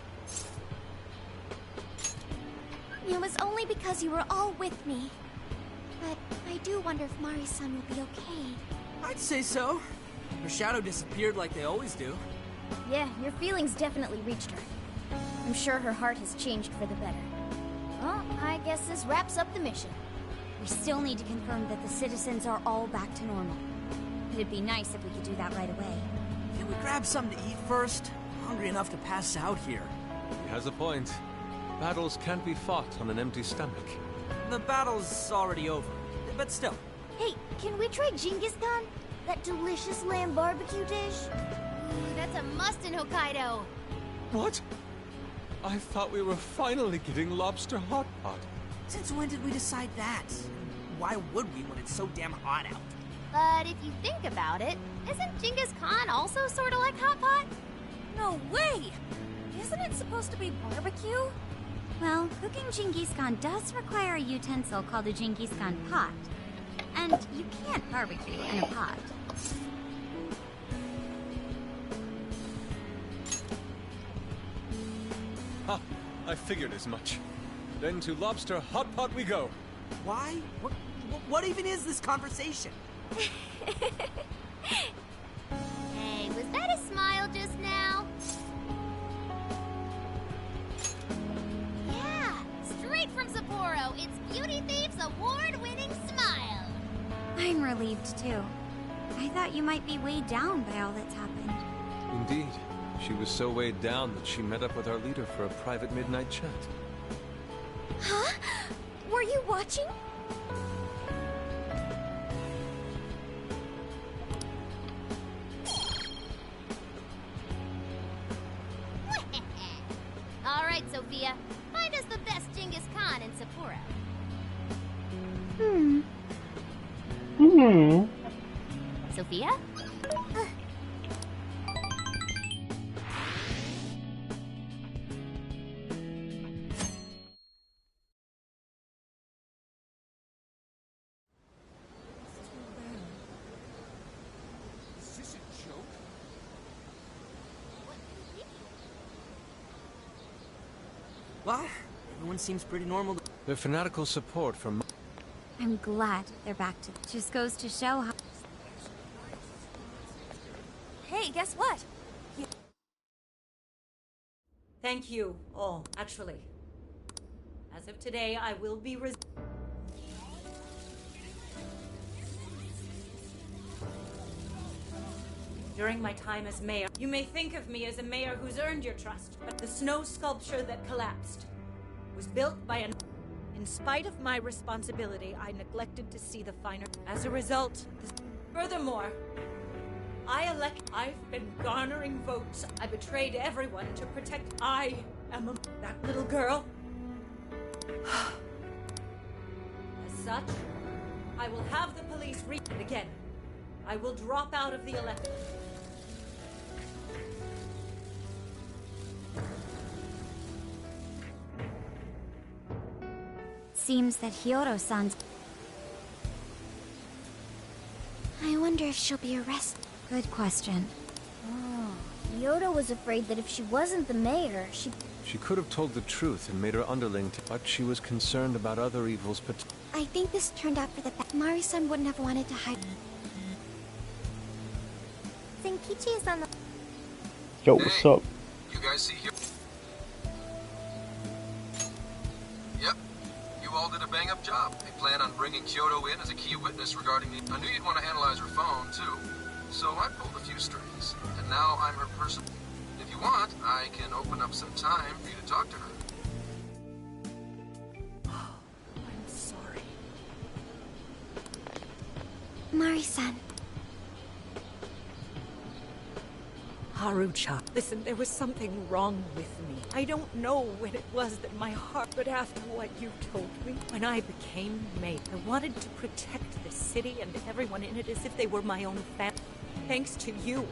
It was only because you were all with me. But I do wonder if Mari-san will be okay. I'd say so. Her shadow disappeared like they always do. Yeah, your feelings definitely reached her. I'm sure her heart has changed for the better. Well, I guess this wraps up the mission. We still need to confirm that the citizens are all back to normal. It'd be nice if we could do that right away. Can we grab something to eat first? I'm hungry enough to pass out here. He has a point. Battles can't be fought on an empty stomach. The battle's already over, but still. Hey, can we try Genghis Khan? That delicious lamb barbecue dish? Ooh, that's a must in Hokkaido. What? I thought we were finally getting lobster hot pot. Since when did we decide that? Why would we when it's so damn hot out? But if you think about it, isn't Genghis Khan also sort of like hot pot? No way! Isn't it supposed to be barbecue? Well, cooking Genghis Khan does require a utensil called a Genghis Khan pot. And you can't barbecue in a pot. Ha! I figured as much. Then to lobster hot pot we go. Why? What even is this conversation? Hey, was that a smile just now? Yeah, straight from Sapporo, it's Beauty Thief's award-winning smile. I'm relieved too. I thought you might be weighed down by all that's happened. Indeed. She was so weighed down that she met up with our leader for a private midnight chat. Huh? Were you watching? All right, Sophia. Find us the best Genghis Khan in Sapporo. Sophia? Well, everyone seems pretty normal. Their fanatical support for I'm glad they're back to... Just goes to show how... Hey, guess what? Thank you all, actually. As of today, I will be During my time as mayor, you may think of me as a mayor who's earned your trust, but the snow sculpture that collapsed was built by an... In spite of my responsibility, I neglected to see the finer... As a result, furthermore, I've been garnering votes. I betrayed everyone to protect... I am that little girl. As such, I will have the police and again. I will drop out of the election. Seems that Hyodo-san's... I wonder if she'll be arrested. Good question. Oh, Hyodo was afraid that if she wasn't the mayor, She could have told the truth and made her underling, but she was concerned about other evils, but... I think this turned out for the best. Mari-san wouldn't have wanted to hide. Zenkichi is on the... Yo, what's up? You guys see here? Yep. You all did a bang-up job. They plan on bringing Kyoto in as a key witness regarding the... I knew you'd want to analyze her phone, too. So I pulled a few strings. And now I'm her person. If you want, I can open up some time for you to talk to her. I'm sorry. Mari-san. Haru-chan. Listen, there was something wrong with me. I don't know when it was that my heart... But after what you told me, when I became mayor, I wanted to protect the city and everyone in it as if they were my own family. Thanks to you,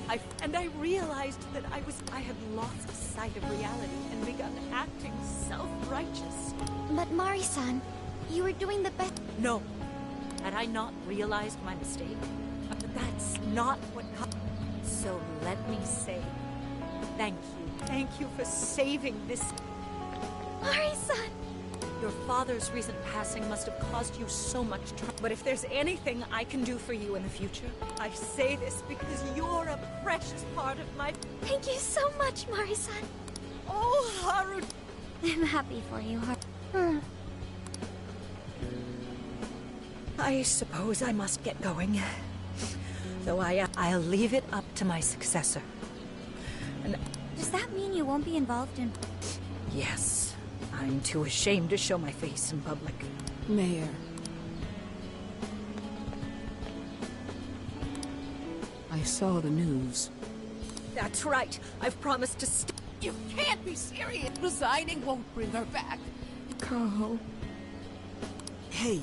I realized that I had lost sight of reality and begun acting self-righteous. But Mari-san, you were doing the best... No. Had I not realized my mistake? But that's not what... So let me say, thank you. Thank you for saving this... Mari-san! Your father's recent passing must have caused you so much trouble. But if there's anything I can do for you in the future, I say this because you're a precious part of my... Thank you so much, Mari-san. Oh, Haru... I'm happy for you, Haru. I suppose I must get going. Though I'll leave it up to my successor. And... Does that mean you won't be involved in... Yes. I'm too ashamed to show my face in public. Mayor. I saw the news. That's right. I've promised to stay. You can't be serious. Resigning won't bring her back. Carl. Hey,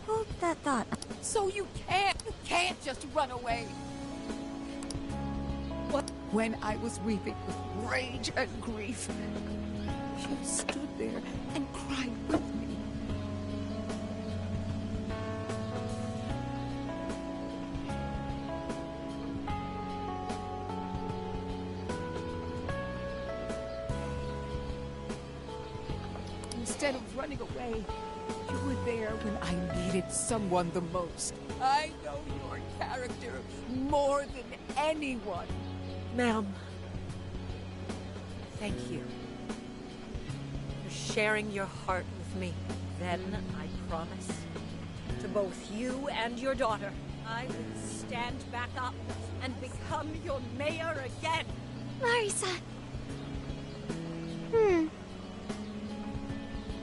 Hold that thought. So you can't just run away. What? When I was weeping with rage and grief, you stood there and cried with me. Instead of running away, you were there when I needed someone the most. I know your character more than anyone. Ma'am, thank you for sharing your heart with me. Then I promise to both you and your daughter, I will stand back up and become your mayor again. Mari-san.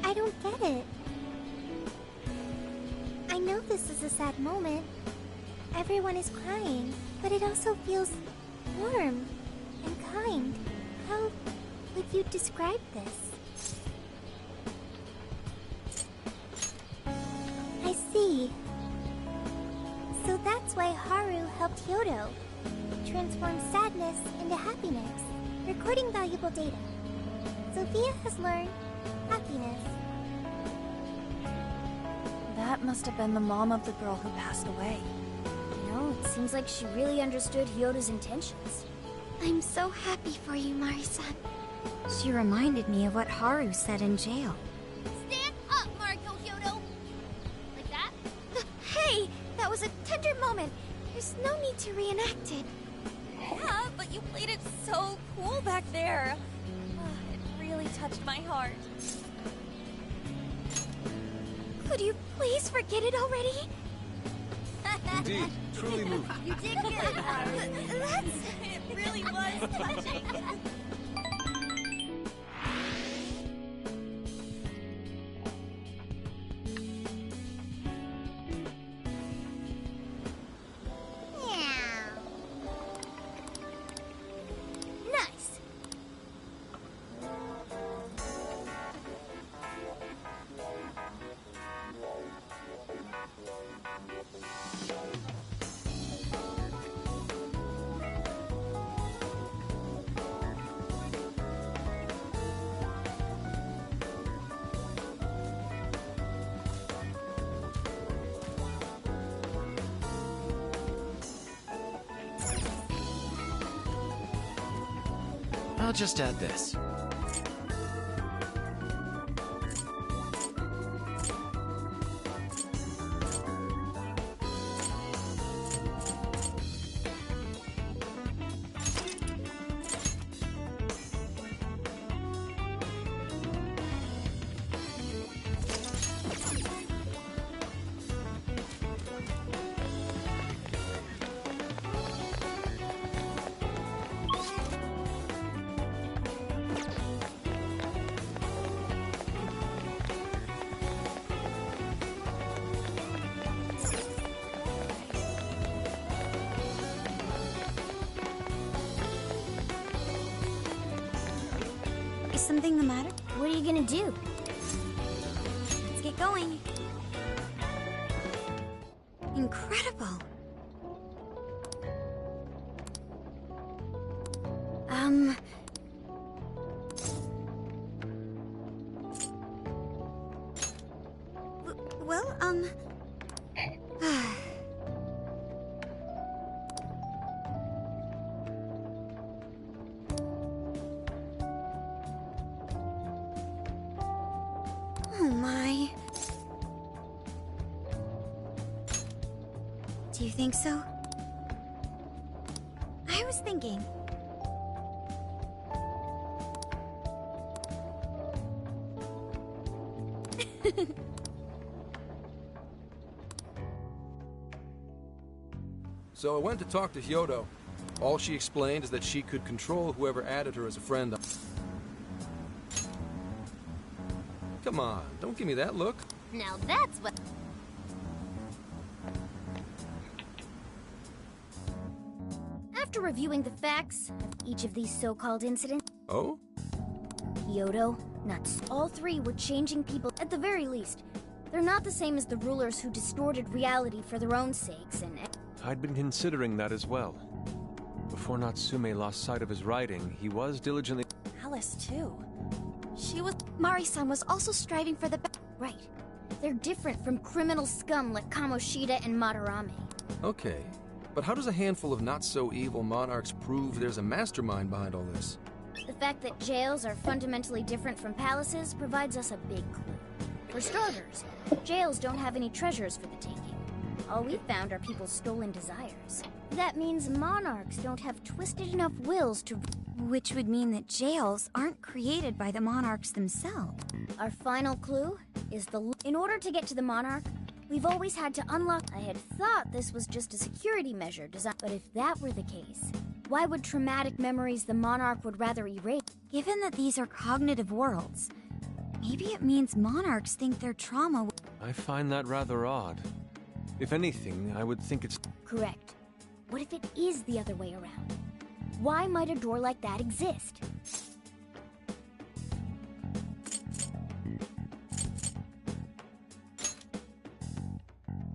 I don't get it. I know this is a sad moment. Everyone is crying, but it also feels warm and kind. How would you describe this? I see. So that's why Haru helped Hyodo transform sadness into happiness, recording valuable data. Sophia has learned happiness. That must have been the mom of the girl who passed away. You know, it seems like she really understood Hyodo's intentions. I'm so happy for you, Mari-san. She reminded me of what Haru said in jail. Stand up, Mariko Hyodo! Like that? Hey! That was a tender moment. There's no need to reenact it. Yeah, but you played it so cool back there. It really touched my heart. Could you please forget it already? Indeed, truly moving. You did get it, Haru. It really was touching. Nice. I'll just add this. Is something the matter? What are you gonna do? Let's get going. Incredible. Well, oh my. Do you think so? I was thinking. So I went to talk to Hyodo. All she explained is that she could control whoever added her as a friend. Come on, don't give me that look. Now that's what... After reviewing the facts of each of these so-called incidents... Oh? Hyodo, Nuts, all three were changing people at the very least. They're not the same as the rulers who distorted reality for their own sakes and... I'd been considering that as well. Before Natsume lost sight of his writing, he was diligently... Alice, too. She was... Mari-san was also striving for the right. They're different from criminal scum like Kamoshida and Madarame. Okay, but how does a handful of not-so-evil monarchs prove there's a mastermind behind all this? The fact that jails are fundamentally different from palaces provides us a big clue. For starters, jails don't have any treasures for the taking. All we've found are people's stolen desires. That means monarchs don't have twisted enough wills to... Which would mean that jails aren't created by the monarchs themselves. Our final clue is the... In order to get to the monarch, We've always had to unlock. I had thought this was just a security measure designed. But if that were the case, why would traumatic memories the Monarch would rather erase? Given that these are cognitive worlds, maybe it means monarchs think their trauma. I find that rather odd. If anything, I would think it's... Correct. What if it is the other way around? Why might a door like that exist?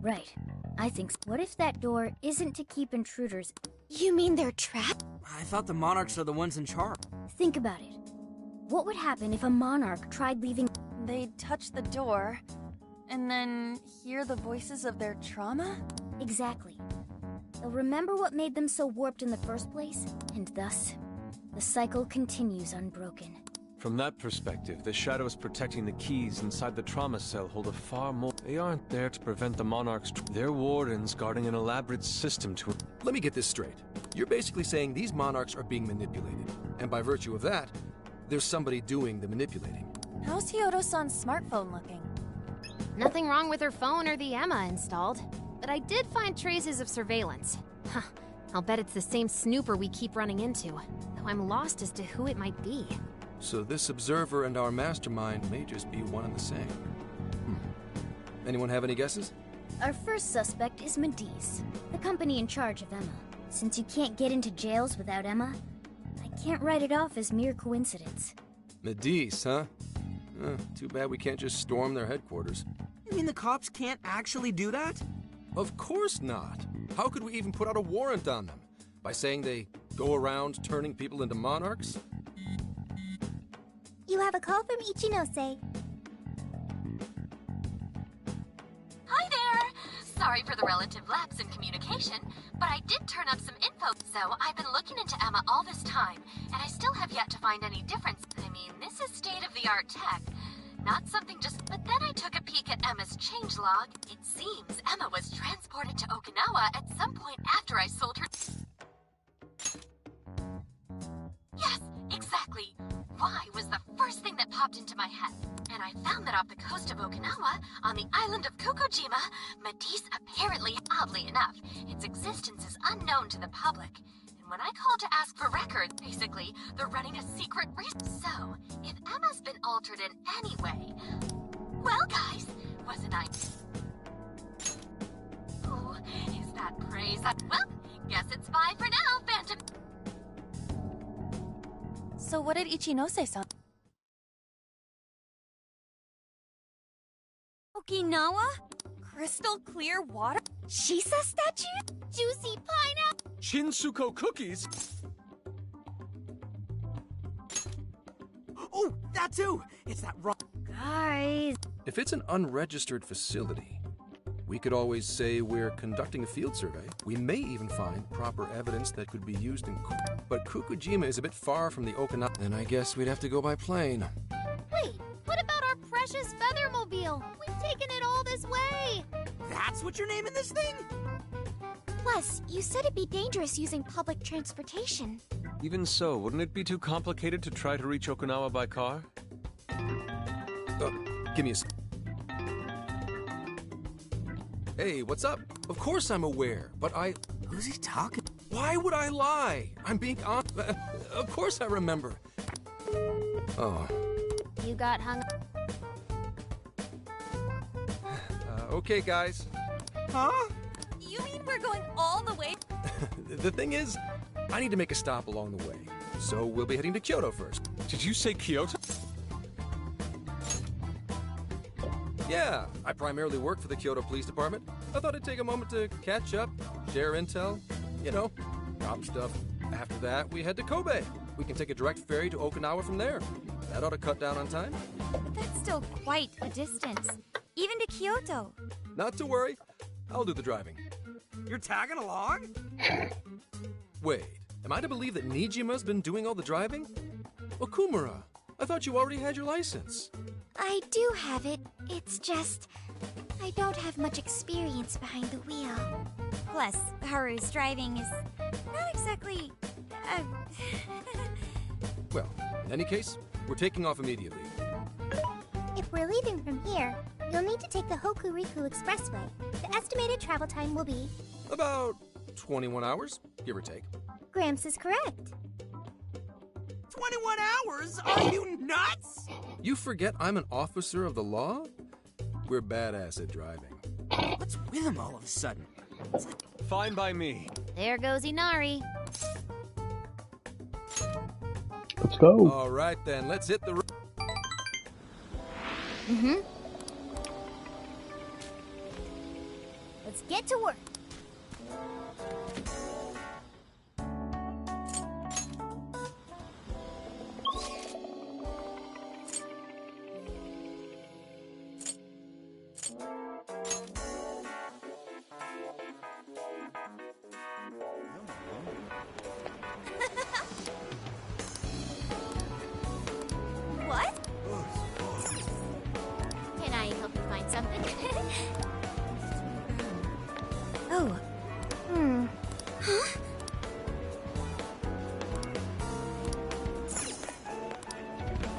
Right. I think so. What if that door isn't to keep intruders? You mean they're trapped? I thought the monarchs are the ones in charge. Think about it. What would happen if a monarch tried leaving? They'd touch the door, and then hear the voices of their trauma? Exactly. They'll remember what made them so warped in the first place, and thus, the cycle continues unbroken. From that perspective, the shadows protecting the keys inside the trauma cell hold a far more... They aren't there to prevent the monarchs. They're wardens guarding an elaborate system to... Let me get this straight. You're basically saying these monarchs are being manipulated, and by virtue of that, there's somebody doing the manipulating. How's Hyodo-san's smartphone looking? Nothing wrong with her phone or the Emma installed, but I did find traces of surveillance. Huh, I'll bet it's the same snooper we keep running into, though I'm lost as to who it might be. So this observer and our mastermind may just be one and the same. Anyone have any guesses? Our first suspect is Medice, the company in charge of Emma. Since you can't get into jails without Emma, I can't write it off as mere coincidence. Medice, huh? Too bad we can't just storm their headquarters. You mean the cops can't actually do that? Of course not. How could we even put out a warrant on them? By saying they go around turning people into monarchs? You have a call from Ichinose. Hi there! Sorry for the relative lapse in communication, but I did turn up some info. So I've been looking into Emma all this time, and I still have yet to find any difference. I mean, this is state-of-the-art tech. Not something just... But then I took a peek at Emma's changelog. It seems Emma was transported to Okinawa at some point after I sold her... Yes, exactly. Why was the first thing that popped into my head. And I found that off the coast of Okinawa, on the island of Kokojima, Medice apparently, oddly enough, its existence is unknown to the public. And when I called to ask for records, basically, they're running a secret So, if Emma's been altered in any way... Well, guys, wasn't I... Oh, is that praise? Well, guess it's bye for now, Phantom. So what did Ichinose-san... Okinawa? Crystal clear water? Shisa statue? Juicy pineapple! Shinsuko cookies? Oh, that too! It's that wrong... Guys... If it's an unregistered facility, we could always say we're conducting a field survey. We may even find proper evidence that could be used in... But Kokojima is a bit far from the Okinawa... Then I guess we'd have to go by plane. Wait, what about our precious Feathermobile? We've taken it all this way! That's what you're naming this thing? Plus, you said it'd be dangerous using public transportation. Even so, wouldn't it be too complicated to try to reach Okinawa by car? Give me a... Hey, what's up? Of course I'm aware, but I... Who's he talking? Why would I lie? I'm being honest. Of course I remember. Oh. You got hung... Okay, guys. Huh? You mean we're going all the way? The thing is, I need to make a stop along the way. So we'll be heading to Kyoto first. Did you say Kyoto? Yeah, I primarily work for the Kyoto Police Department. I thought I'd take a moment to catch up, share intel, you know, drop stuff. After that, we head to Kobe. We can take a direct ferry to Okinawa from there. That ought to cut down on time. But that's still quite a distance. Even to Kyoto. Not to worry, I'll do the driving. You're tagging along? Wait, am I to believe that Nijima's been doing all the driving? Okumura, I thought you already had your license. I do have it. It's just... I don't have much experience behind the wheel. Plus, Haru's driving is not exactly... Well, in any case, we're taking off immediately. If we're leaving from here, You'll need to take the Hokuriku Expressway. The estimated travel time will be... About 21 hours, give or take. Gramps is correct. 21 hours? Are you nuts? You forget I'm an officer of the law? We're badass at driving. What's with him all of a sudden? Fine by me. There goes Inari. Let's go. All right then, let's hit the road. Let's get to work. What? Can I help you find something? Oh. Huh?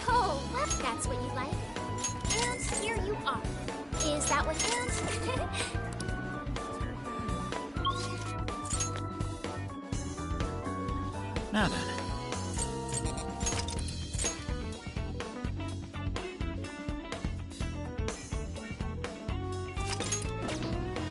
Oh, that's what you like. And here you are. Is that what Now then.